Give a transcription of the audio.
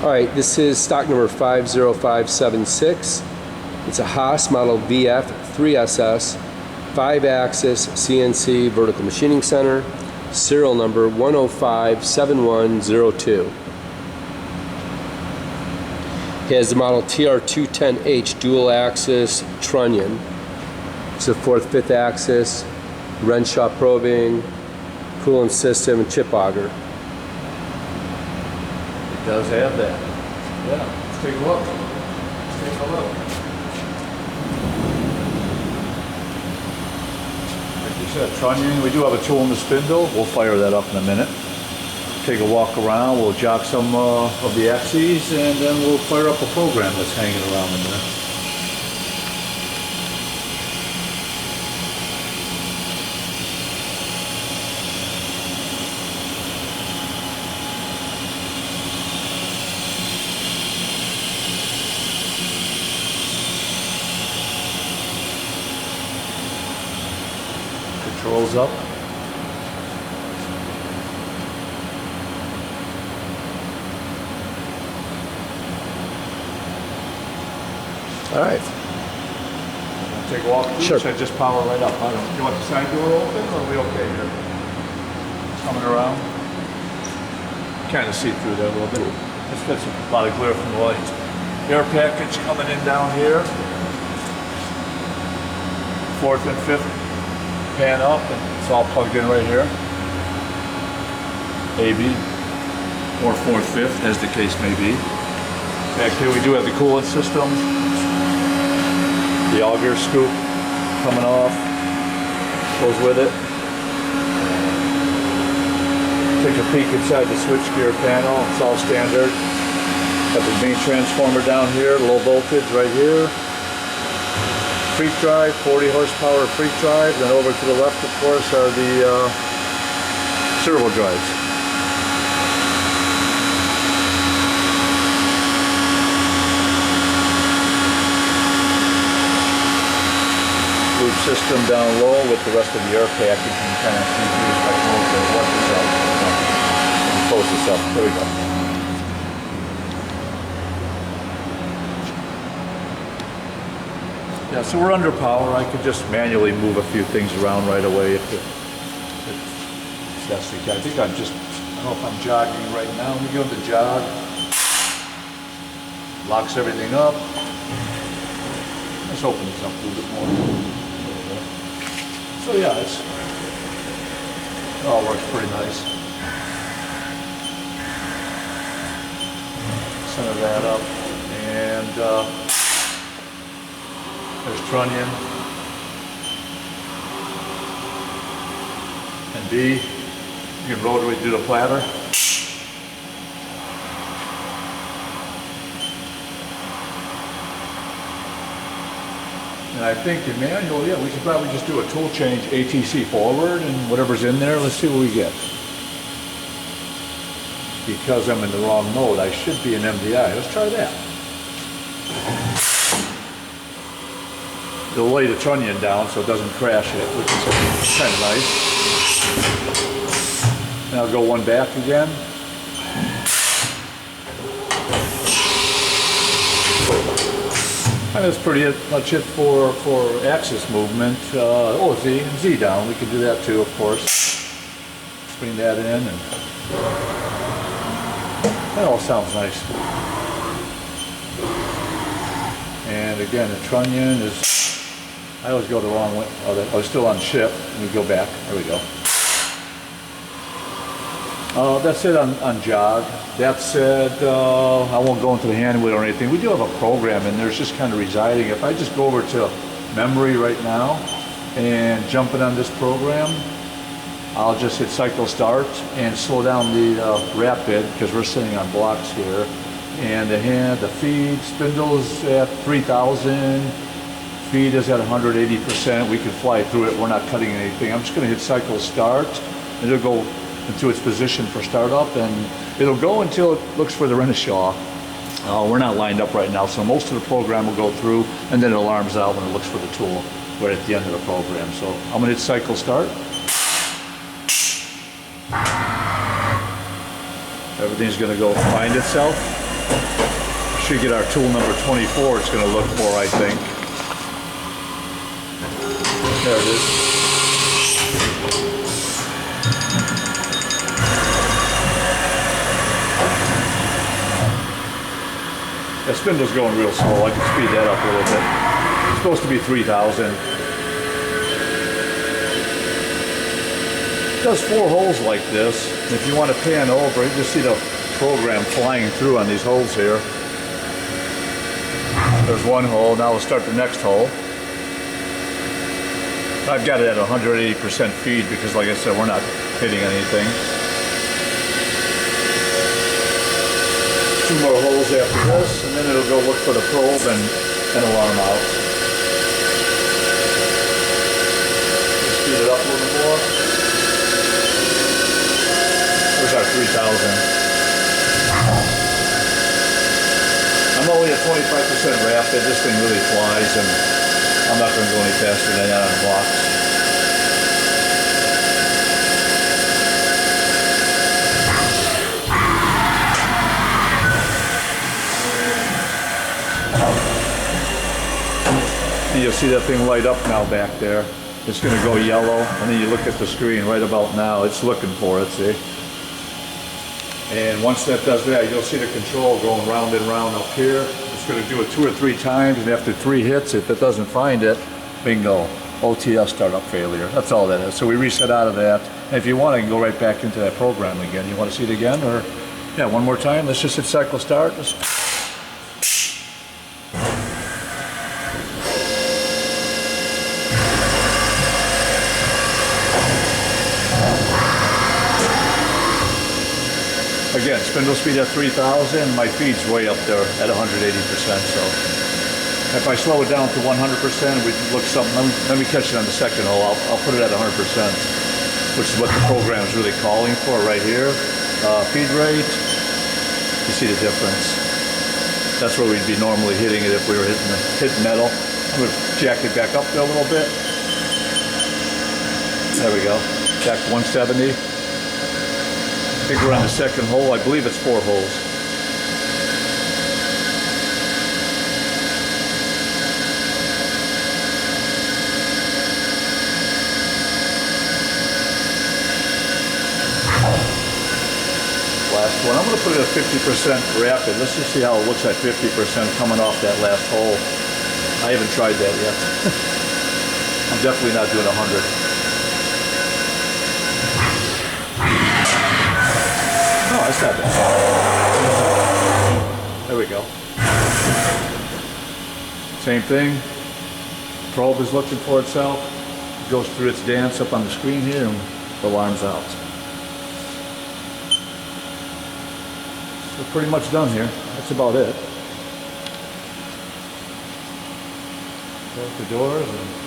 Alright, this is stock number 50576. It's a Haas model VF-3SS, 5-axis CNC vertical machining center, serial number 1057102. It has the model TR-210H dual axis Trunnion. It's a 4th, 5th axis, wrench shop probing, coolant system, and chip auger. It does have that. Yeah, let's take a look. Let's take a look. Like you said, trunnion, we do have a tool in the spindle. We'll fire that up in a minute. Take a walk around, we'll jock some of the axes, and then we'll fire up a program that's hanging around in there. Controls up. All right. Take a walk through. Sure. Should I just power right up? I don't know. You want the side door open, or are we okay here? Coming around. Kind of see through there a little bit. This gets a lot of glare from the lights. Air package coming in down here. 4th and 5th pan up, and it's all plugged in right here. AB or 4th, 5th, as the case may be. Back here we do have the coolant system. The auger scoop coming off, goes with it. Take a peek inside the switchgear panel, it's all standard. Got the main transformer down here, low voltage right here. Freak drive, 40 horsepower freak drive. Then over to the left, of course, are the servo drives. Loop system down low with the rest of the air package, and kind of see if I can work this out. Close this up. There we go. Yeah, so we're under power. I could just manually move a few things around right away if that's the case. I think I don't know if I'm jogging right now. Let me go to jog. Locks everything up. Let's open this up a little bit more. So yeah, it all works pretty nice. Center that up, and there's trunnion and B. You can rotary do the platter. And I think in manual, yeah, we could probably just do a tool change, ATC forward, and whatever's in there, let's see what we get. Because I'm in the wrong mode, I should be in MDI. Let's try that. It'll lay the trunnion down so it doesn't crash it, which is kind of nice. And I'll go one back again. And that's pretty much it for axis movement. Z down. We can do that too, of course. Bring that in, and that all sounds nice. And again, the trunnion is. I always go the wrong way. I was still on shift. Let me go back. There we go. That's it on jog. That said, I won't go into the hand wheel or anything. We do have a program in there. It's just kind of residing. If I just go over to memory right now and jump in on this program, I'll just hit cycle start and slow down the rapid, because we're sitting on blocks here. And the feed spindle's at 3,000. Feed is at 180%. We can fly through it. We're not cutting anything. I'm just going to hit cycle start, and it'll go into its position for startup, and it'll go until it looks for the Renishaw. We're not lined up right now, so most of the program will go through, and then it alarms out when it looks for the tool right at the end of the program. So I'm going to hit cycle start. Everything's going to go find itself. should get our tool number 24 it's going to look for, I think. There it is. The spindle's going real slow. I can speed that up a little bit. It's supposed to be 3,000. It does 4 holes like this. If you want to pan over, you just see the program flying through on these holes here. There's one hole. Now we'll start the next hole. I've got it at 180% feed because, like I said, we're not hitting anything. 2 more holes after this, and then it'll go look for the probe and alarm out. Speed it up a little more. There's our 3,000. I'm only at 25% rapid. This thing really flies, and I'm not going to go any faster than that on blocks. You'll see that thing light up now back there. It's going to go yellow, and then you look at the screen right about now. It's looking for it, see? And once that does that, you'll see the control going round and round up here. It's going to do it 2 or 3 times, and after 3 hits, if it doesn't find it, bingo, OTS startup failure. That's all that is. So we reset out of that. And if you want, I can go right back into that program again. You want to see it again? Or, yeah, one more time. Let's just hit cycle start. Again, spindle speed at 3,000, my feed's way up there at 180%, so if I slow it down to 100%, we look something, let me catch it on the second hole, I'll put it at 100%, which is what the program is really calling for right here. Feed rate, you see the difference. That's where we'd be normally hitting it if we were hitting metal. I'm going to jack it back up there a little bit. There we go, back to 170. I think we're on the second hole. I believe it's 4 holes. Last one. I'm going to put it at 50% rapid. Let's just see how it looks at 50% coming off that last hole. I haven't tried that yet. I'm definitely not doing 100. Oh, that's not bad. There we go. Same thing. Probe is looking for itself. It goes through its dance up on the screen here and the alarm's out. We're pretty much done here. That's about it. Close the doors and